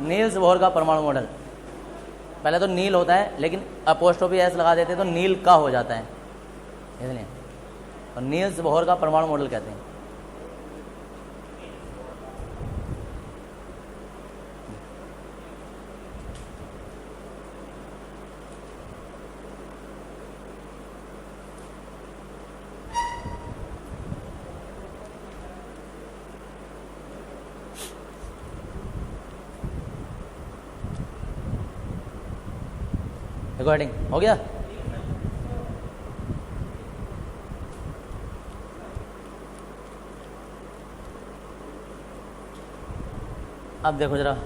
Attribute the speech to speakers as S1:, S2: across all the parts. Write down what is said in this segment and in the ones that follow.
S1: Niels Bohr का परमाणु model, पहले तो नील होता है लेकिन अपोस्ट्रोफी एस लगा देते हैं तो नील का हो जाता है, इसलिए और नील्स बोहर का परमाणु मॉडल कहते हैं। रिकॉर्डिंग हो गया? अब देखो जरा,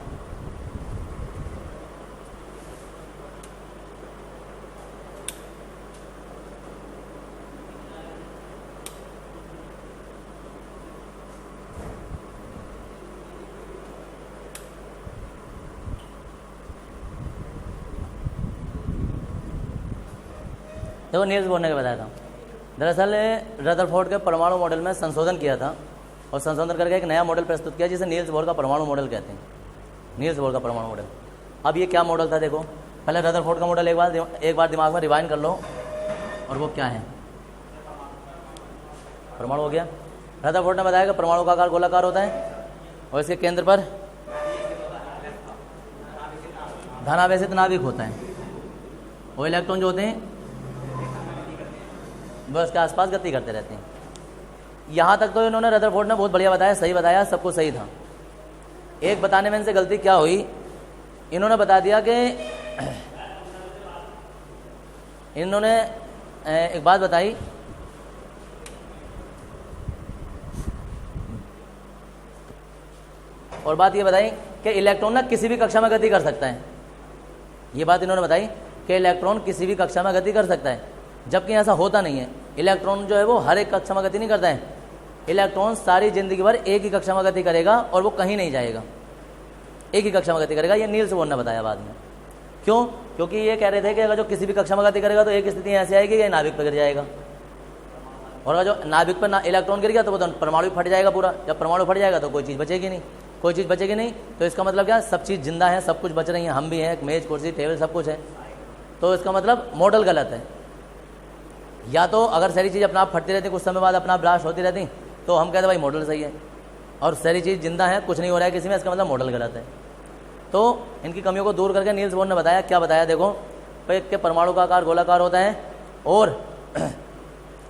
S1: देखो नील्स बोहर ने क्या बताया था। दरअसल रदरफोर्ड के परमाणु मॉडल में संशोधन किया था और संशोधन करके एक नया मॉडल प्रस्तुत किया जिसे नील्स बोहर का परमाणु मॉडल कहते हैं। नील्स बोहर का परमाणु मॉडल। अब ये क्या मॉडल था देखो, पहले रदरफोर्ड का मॉडल एक बार दिमाग में रिवाइंड कर लो, और वो क्या है? परमाणु हो गया। रदरफोर्ड ने बताया कि परमाणु का आकार गोलाकार होता है और इसके केंद्र पर धनावेशित नाभिक होता है और इलेक्ट्रॉन जो होते हैं वह उसके आसपास गति करते रहते हैं। यहाँ तक तो इन्होंने रदरफोर्ड ने बहुत बढ़िया बताया, सही बताया, सब कुछ सही था। एक बताने में इनसे गलती क्या हुई, इन्होंने बता दिया कि इन्होंने एक बात बताई, और बात ये बताई कि इलेक्ट्रॉन ना किसी भी कक्षा में गति कर सकता है। ये बात इन्होंने बताई कि इलेक्ट्रॉन किसी भी कक्षा में गति कर सकता है, जबकि ऐसा होता नहीं है। इलेक्ट्रॉन जो है वो हर एक कक्षा में गति नहीं करता है। इलेक्ट्रॉन सारी जिंदगी भर एक ही कक्षा में गति करेगा और वो कहीं नहीं जाएगा, एक ही कक्षा में गति करेगा। ये नील्स बोहर ने बताया बाद में। क्यों? क्योंकि ये कह रहे थे कि अगर जो किसी भी कक्षा में गति करेगा तो एक स्थिति ऐसी आएगी कि नाभिक पर गिर जाएगा, और अगर जो नाभिक पर इलेक्ट्रॉन गिर गया तो वो तो परमाणु फट जाएगा पूरा। जब परमाणु फट जाएगा तो कोई चीज़ बचेगी नहीं, कोई चीज़ बचेगी नहीं। तो इसका मतलब क्या, सब चीज़ जिंदा है, सब कुछ बच रही है, हम भी हैं, मेज कुर्सी टेबल सब कुछ है। तो इसका मतलब मॉडल गलत है। या तो अगर सारी चीज़ अपना आप फटती रहती, कुछ समय बाद अपना ब्लास्ट होती रहती, तो हम कहते भाई मॉडल सही है, और सारी चीज़ जिंदा है, कुछ नहीं हो रहा है किसी में, इसका मतलब मॉडल गलत है। तो इनकी कमियों को दूर करके नील्स बोहर ने बताया, क्या बताया देखो, कि परमाणु का आकार गोलाकार होता है और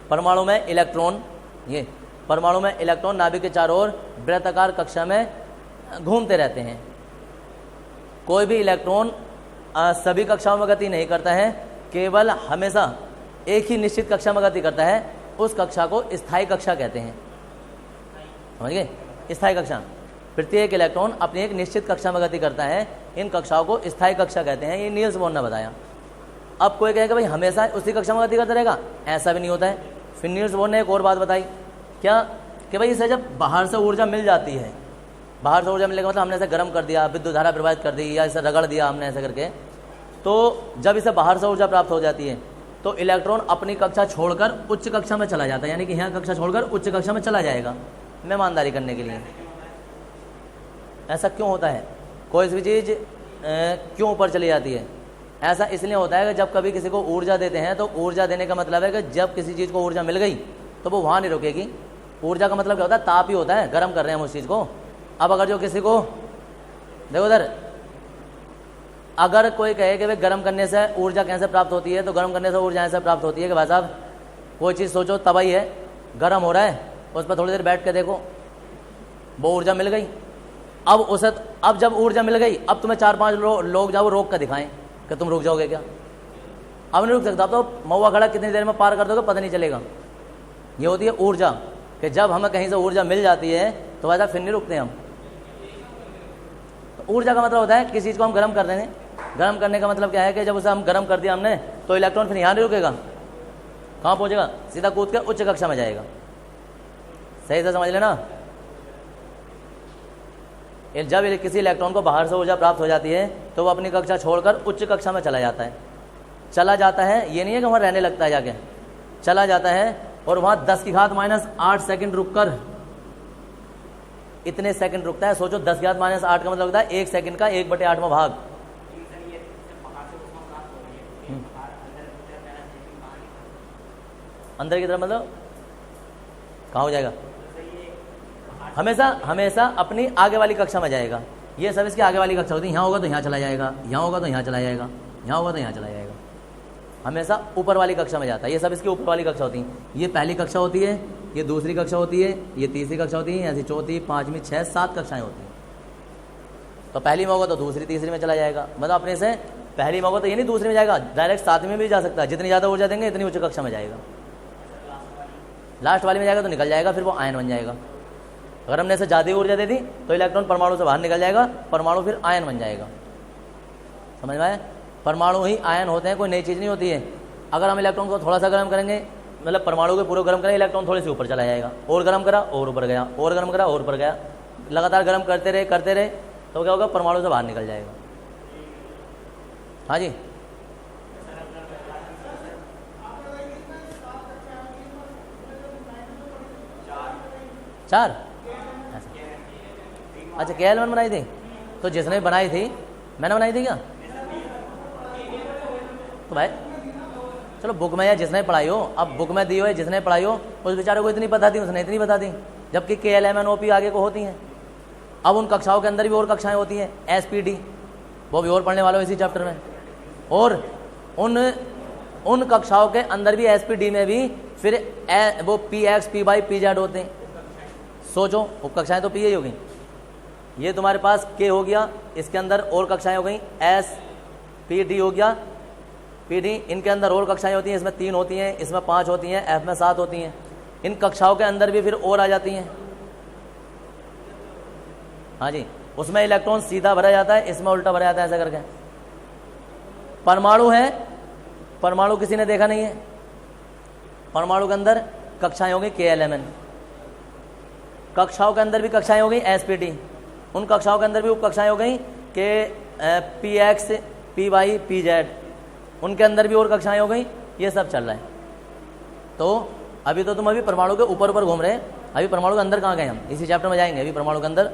S1: परमाणु में इलेक्ट्रॉन, ये परमाणु में इलेक्ट्रॉन नाभिक के चारों ओर वृत्ताकार कक्षा में घूमते रहते हैं। कोई भी इलेक्ट्रॉन सभी कक्षाओं में गति नहीं करता है, केवल हमेशा एक ही निश्चित कक्षा में गति करता है। उस कक्षा को स्थायी कक्षा कहते हैं, समझ गए? स्थायी कक्षा। प्रत्येक इलेक्ट्रॉन अपनी एक निश्चित कक्षा में गति करता है, इन कक्षाओं को स्थायी कक्षा कहते हैं। ये नील्स बोहर ने बताया। अब कोई कहेगा भाई हमेशा उसी कक्षा में गति करता रहेगा, ऐसा भी नहीं होता है। फिर नील्स बोहर ने एक और बात बताई, क्या कि भाई इसे जब बाहर से ऊर्जा मिल जाती है, बाहर से ऊर्जा मिलने का मतलब हमने इसे गर्म कर दिया, विद्युत धारा प्रवाहित कर दी, या इसे रगड़ दिया हमने ऐसे करके, तो जब इसे बाहर से ऊर्जा प्राप्त हो जाती है तो इलेक्ट्रॉन अपनी कक्षा छोड़कर उच्च कक्षा में चला जाता है, यानी कि यहाँ कक्षा छोड़कर उच्च कक्षा में चला जाएगा मेहमानदारी करने के लिए। ऐसा क्यों होता है? कोई भी चीज़ क्यों ऊपर चली जाती है? ऐसा इसलिए होता है कि जब कभी किसी को ऊर्जा देते हैं तो ऊर्जा देने का मतलब है कि जब किसी चीज़ को ऊर्जा मिल गई तो वो वहाँ नहीं रुकेगी। ऊर्जा का मतलब क्या होता है? ताप ही होता है, गर्म कर रहे हैं हम उस चीज़ को। अब अगर जो किसी को देखो उधर, अगर कोई कहे कि भाई गर्म करने से ऊर्जा कैसे प्राप्त होती है, तो गर्म करने से ऊर्जा ऐसे प्राप्त होती है कि भाई साहब कोई चीज़ सोचो, तबाही है, गर्म हो रहा है, उस पर थोड़ी देर बैठ के देखो, वो ऊर्जा मिल गई। अब जब ऊर्जा मिल गई, अब तुम्हें 4-5 लोग जाओ रोक कर दिखाएं कि तुम रुक जाओगे क्या? अब नहीं रुक सकता। अब तो महुआ खड़ा कितनी देर में पार कर दोगे पता नहीं चलेगा। ये होती है ऊर्जा, कि जब हमें कहीं से ऊर्जा मिल जाती है तो वैसा फिर नहीं रुकते हम। तो ऊर्जा का मतलब होता है किसी चीज़ को हम गर्म कर रहे हैं। गर्म करने का मतलब क्या है कि जब उसे हम गर्म कर दिया हमने तो इलेक्ट्रॉन फिर यहाँ नहीं रुकेगा, कहाँ पहुँचेगा? सीधा कूद के उच्च कक्षा में जाएगा। सही से समझ लेना। जब किसी इलेक्ट्रॉन को बाहर से ऊर्जा प्राप्त हो जाती है तो वो अपनी कक्षा छोड़कर उच्च कक्षा में चला जाता है। चला जाता है ये नहीं है कि वहाँ रहने लगता है, जाके चला जाता है और वहाँ 10⁻⁻8 सेकंड रुककर इतने सेकंड रुकता है। सोचो 10⁻⁸ का मतलब होता है 1 सेकंड का 1/8वां भाग। अंदर की तरफ मतलब कहाँ हो जाएगा? हमेशा हमेशा अपनी आगे वाली कक्षा में जाएगा। ये सब इसकी आगे वाली कक्षा होती है। यहाँ होगा तो यहाँ चला जाएगा, यहाँ होगा तो यहाँ चला जाएगा, यहाँ होगा तो यहाँ चला जाएगा। हमेशा ऊपर वाली कक्षा में जाता है। ये सब इसकी ऊपर वाली कक्षा होती है। ये पहली कक्षा होती है, ये दूसरी कक्षा होती है, ये तीसरी कक्षा होती है, ऐसी चौथी, पाँचवीं, 6, 7 कक्षाएं होती हैं। तो पहली में होगा तो दूसरी तीसरी में चला जाएगा। मतलब अपने से पहली में होगा तो ये नहीं दूसरी में जाएगा, डायरेक्ट 7वीं में भी जा सकता है। जितनी ज़्यादा ऊर्जा देंगे इतनी उच्च कक्षा में जाएगा। लास्ट वाली में जाएगा तो निकल जाएगा, फिर वो आयन बन जाएगा। अगर हमने इसे ज़्यादा ऊर्जा दे दी तो इलेक्ट्रॉन परमाणु से बाहर निकल जाएगा, परमाणु फिर आयन बन जाएगा। समझ में आया? परमाणु ही आयन होते हैं, कोई नई चीज़ नहीं होती है। अगर हम इलेक्ट्रॉन को थोड़ा सा गर्म करेंगे, मतलब परमाणु को पूरे गर्म करें, इलेक्ट्रॉन थोड़े से ऊपर चला जाएगा। और गर्म करा और ऊपर गया, और गर्म करा और ऊपर गया, लगातार गर्म करते रहे तो क्या होगा? परमाणु से बाहर निकल जाएगा। हाँ जी, चार। अच्छा, KL1 बनाई थी? तो जिसने बनाई थी, मैंने बनाई थी क्या? तो भाई चलो बुक में या जिसने पढ़ाई हो, अब बुक में दी हो या जिसने पढ़ाई हो, उस बेचारे को इतनी पता थी, उसने इतनी बता दी। जबकि KLMNOP आगे को होती हैं। अब उन कक्षाओं के अंदर भी और कक्षाएं होती हैं, SPD, वो भी और पढ़ने वालों इसी चैप्टर में। और उन कक्षाओं के अंदर भी SPD में भी फिर वो PX, PY, PZ होते हैं। सोचो, उप कक्षाएं तो PA ही हो गई। ये तुम्हारे पास K हो गया, इसके अंदर और कक्षाएं हो गई, SPD हो गया, PD। इनके अंदर और कक्षाएं होती हैं, इसमें 3 होती हैं, इसमें 5 होती हैं, F में 7 होती हैं। इन कक्षाओं के अंदर भी फिर और आ जाती हैं। हाँ जी, उसमें इलेक्ट्रॉन सीधा भरा जाता है, इसमें उल्टा भरा जाता है, ऐसा करके। परमाणु है, परमाणु किसी ने देखा नहीं है। परमाणु के अंदर कक्षाएं होंगी KLMN, कक्षाओं के अंदर भी कक्षाएं हो गई SPD, उन कक्षाओं के अंदर भी उप कक्षाएं हो गई कि PX, PY, PZ, उनके अंदर भी और कक्षाएं हो गई। ये सब चल रहा है। तो अभी तो तुम परमाणु के ऊपर ऊपर घूम रहे हैं, अभी परमाणु के अंदर कहाँ गए? हम इसी चैप्टर में जाएंगे अभी परमाणु के अंदर।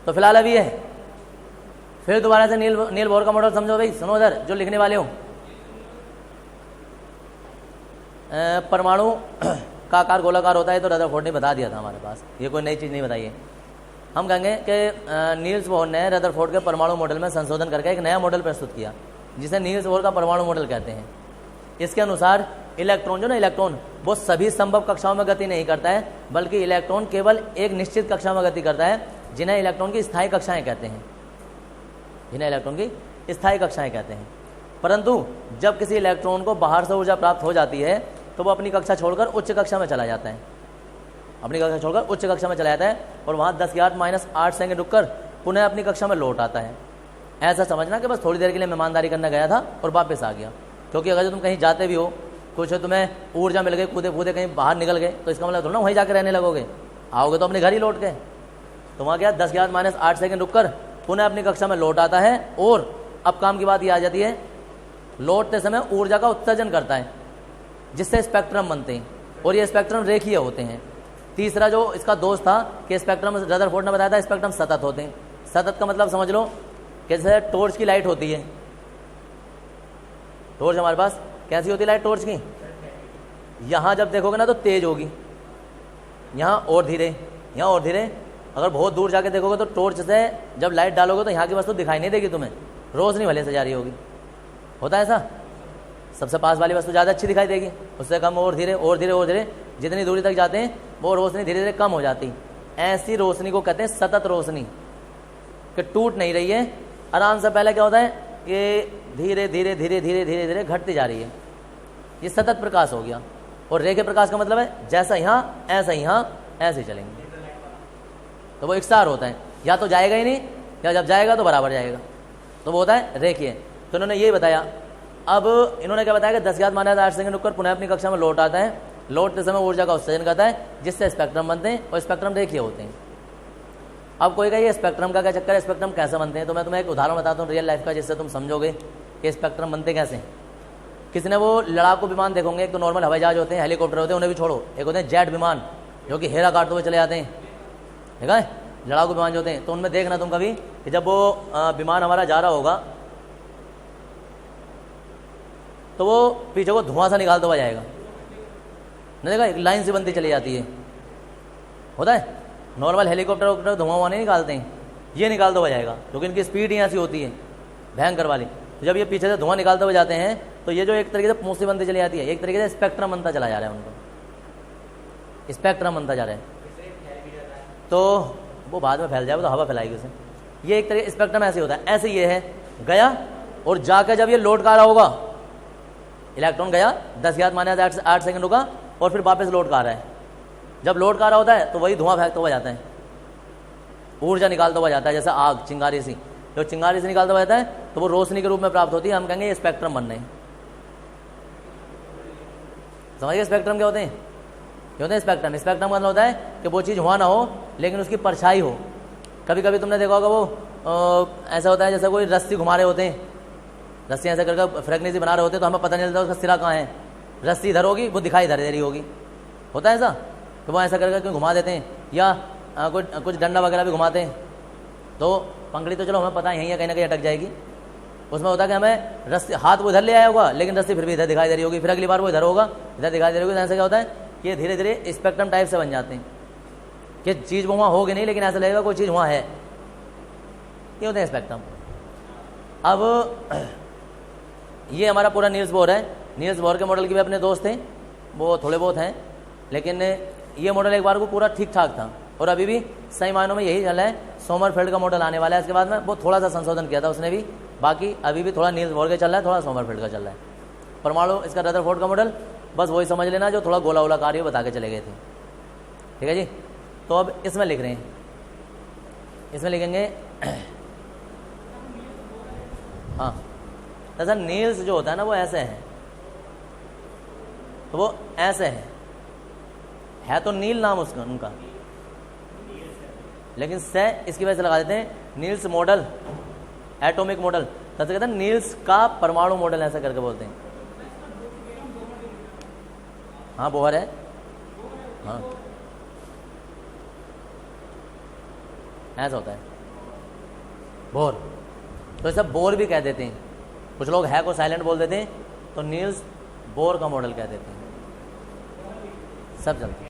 S1: तो फिलहाल अभी है। फिर दोबारा से नील बोर का मॉडल समझो भाई, सुनो इधर जो लिखने वाले हो। परमाणु का आकार गोलाकार होता है, तो रदरफोर्ड ने बता दिया था हमारे पास, ये कोई नई चीज़ नहीं बताई है। हम कहेंगे कि नील्स बोर ने रदरफोर्ड के परमाणु मॉडल में संशोधन करके एक नया मॉडल प्रस्तुत किया, जिसे नील्स बोर का परमाणु मॉडल कहते हैं। इसके अनुसार इलेक्ट्रॉन जो ना, इलेक्ट्रॉन वो सभी संभव कक्षाओं में गति नहीं करता है, बल्कि इलेक्ट्रॉन केवल एक निश्चित कक्षा में गति करता है, जिन्हें इलेक्ट्रॉन की स्थायी कक्षाएं कहते हैं, जिन्हें इलेक्ट्रॉन की स्थायी कक्षाएं कहते हैं। परंतु जब किसी इलेक्ट्रॉन को बाहर से ऊर्जा प्राप्त हो जाती है तो वो अपनी कक्षा छोड़कर उच्च कक्षा में चला जाता है, अपनी कक्षा छोड़कर उच्च कक्षा में चला जाता है, और वहाँ 10⁻⁸ सेकंड रुककर पुनः अपनी कक्षा में लौट आता है। ऐसा समझना कि बस थोड़ी देर के लिए मेहमानदारी करने गया था और वापस आ गया। क्योंकि अगर तुम कहीं जाते भी हो, कुछ तुम्हें ऊर्जा मिल गई, कूदे कूदे कहीं बाहर निकल गए, तो इसका मतलब थोड़ा ना वहीं जाकर रहने लगोगे, आओगे तो अपने घर ही लौट के। तो वहाँ क्या 10⁻⁸ सेकंड रुककर पुनः अपनी कक्षा में लौट आता है। और अब काम की बात ये आ जाती है, लौटते समय ऊर्जा का उत्सर्जन करता है, जिससे स्पेक्ट्रम बनते हैं, और ये स्पेक्ट्रम रेखीय होते हैं। तीसरा जो इसका दोष था कि स्पेक्ट्रम, रदरफोर्ड ने बताया था स्पेक्ट्रम सतत होते हैं। सतत का मतलब समझ लो, जैसे टॉर्च की लाइट होती है, टॉर्च हमारे पास कैसी होती है लाइट टॉर्च की? यहाँ जब देखोगे ना तो तेज होगी, यहाँ और धीरे, यहाँ और धीरे। अगर बहुत दूर जाके देखोगे तो टॉर्च से जब लाइट डालोगे तो यहाँ की वस्तु दिखाई नहीं देगी तुम्हें, रोशनी भले से जा रही होगी। होता है ऐसा? सबसे पास वाली वस्तु ज़्यादा अच्छी दिखाई देगी, उससे कम और धीरे और धीरे और धीरे, जितनी दूरी तक जाते हैं वो रोशनी धीरे धीरे कम हो जाती। ऐसी रोशनी को कहते हैं सतत रोशनी, कि टूट नहीं रही है, आराम से। पहले क्या होता है, ये धीरे धीरे धीरे धीरे धीरे धीरे घटती जा रही है, ये सतत प्रकाश हो गया। और रेखे प्रकाश का मतलब है जैसा यहाँ ऐसा यहाँ ऐसे चलेंगे, तो वो एकसार होता है, या तो जाएगा ही नहीं, या जब जाएगा तो बराबर जाएगा, तो वो होता है रेखीय। तो इन्होंने ये बताया। अब इन्होंने क्या बताया कि 10⁻⁸ सेकंड रुककर पुनः अपनी कक्षा में लौट आता है, लौटते समय ऊर्जा का उत्सर्जन करता है, जिससे स्पेक्ट्रम बनते हैं, और स्पेक्ट्रम रेखीय होते हैं। अब कोई कहे स्पेक्ट्रम का क्या चक्कर है, स्पेक्ट्रम कैसे बनते हैं? तो मैं तुम्हें एक उदाहरण बताता हूँ रियल लाइफ का, जिससे तुम समझोगे कि स्पेक्ट्रम बनते कैसे। किसी ने वो लड़ाकू विमान देखोगे, एक तो नॉर्मल हवाई जहाज होते हैं, हेलीकॉप्टर होते हैं, उन्हें भी छोड़ो, एक होते हैं जेट विमान जो कि हेरा काटते हुए चले जाते हैं, देखा है? लड़ाकू विमान जो होते हैं, तो उनमें देखना तुम कभी कि जब वो विमान हमारा जा रहा होगा तो वो पीछे को धुआं सा निकालता हुआ जाएगा, नहीं देखा, एक लाइन से बनती चली जाती है, होता है। नॉर्मल हेलीकॉप्टर धुआं नहीं निकालते हैं, ये निकालता हुआ जाएगा क्योंकि इनकी स्पीड ही ऐसी होती है भयंकर वाली। तो जब ये पीछे से धुआं निकालते हुए जाते हैं तो ये जो एक तरीके से पूंछ बनती चली जाती है, एक तरीके से स्पेक्ट्रम बनता चला जा रहा है, उनको स्पेक्ट्रम बनता जा रहा है, तो वो बाद में फैल जाए, वो तो हवा फैलाएगी उसे। ये एक तरीके स्पेक्ट्रम ऐसे होता है। ऐसे ये है, गया और जाकर जब ये लौट कर आ रहा होगा, इलेक्ट्रॉन गया 10 माने 8 सेकंड रुका और फिर वापस लौट कर आ रहा है। जब लौट कर आ रहा होता है तो वही धुआं फेंकता हुआ जाता है, ऊर्जा निकालता हुआ जाता है, जैसे आग चिंगारी सी, जो चिंगारी से निकालता हुआ जाता है तो वो रोशनी के रूप में प्राप्त होती है। हम कहेंगे ये स्पेक्ट्रम बन रहे हैं। समझिए स्पेक्ट्रम क्या होते हैं? क्या होते हैं स्पेक्ट्रम? स्पेक्ट्रम का मतलब होता है कि वो चीज़ हुआ ना हो लेकिन उसकी परछाई हो। कभी कभी तुमने देखा होगा वो ऐसा होता है जैसे कोई रस्सी घुमा रहे होते हैं, रस्सी ऐसा करके फ्रेगनेसी से बना रहे होते हैं तो हमें पता नहीं चलता उसका सिरा कहाँ है। रस्सी इधर होगी, वो दिखाई इधर दे रही होगी, होता है ऐसा कि वो ऐसा करके घुमा देते हैं, या कुछ डंडा वगैरह भी घुमाते हैं। तो पंखड़ी तो चलो हमें पता है यहीं है, कहीं ना कहीं अटक जाएगी। उसमें होता है कि हमें रस्सी, हाथ वो इधर ले आया होगा लेकिन रस्सी फिर भी इधर दिखाई दे रही होगी, फिर अगली बार वो इधर होगा, इधर दिखाई दे रही होगी। ऐसा क्या होता है कि धीरे धीरे स्पेक्ट्रम टाइप से बन जाते हैं कि चीज़ वो वहाँ होगी नहीं लेकिन ऐसा लगेगा कोई चीज़ वहाँ है। ये होते हैं स्पेक्ट्रम। अब ये हमारा पूरा नील्स बोर है। नील्स बोर के मॉडल के भी अपने दोस्त थे, वो थोड़े बहुत हैं, लेकिन ये मॉडल एक बार को पूरा ठीक ठाक था और अभी भी सही मायनों में यही चल रहा है। सोमरफेल्ड का मॉडल आने वाला है इसके बाद में, वो थोड़ा सा संशोधन किया था उसने भी, बाकी अभी भी थोड़ा नील्स बोर का चल रहा है, थोड़ा सोमरफेल्ड का चल रहा है। परमाणु इसका रदरफोर्ड का मॉडल बस वही समझ लेना जो थोड़ा गोला गोला कार्य बता के चले गए थे। ठीक है जी। तो अब इसमें लिख रहे हैं, इसमें लिखेंगे हाँ, जैसा नील्स जो होता है ना वो ऐसे है, तो वो ऐसे है तो नील नाम उसका उनका, लेकिन से इसकी वजह से लगा देते हैं नील्स मॉडल, एटॉमिक मॉडल। जैसे कहते हैं नील्स का परमाणु मॉडल, ऐसा करके बोलते हैं। हाँ बोहर है, हाँ ऐसा होता है बोर, तो इसे बोर भी कह देते हैं। कुछ लोग है को साइलेंट बोल देते हैं, तो नील्स बोर का मॉडल कह देते हैं। सब चलते हैं।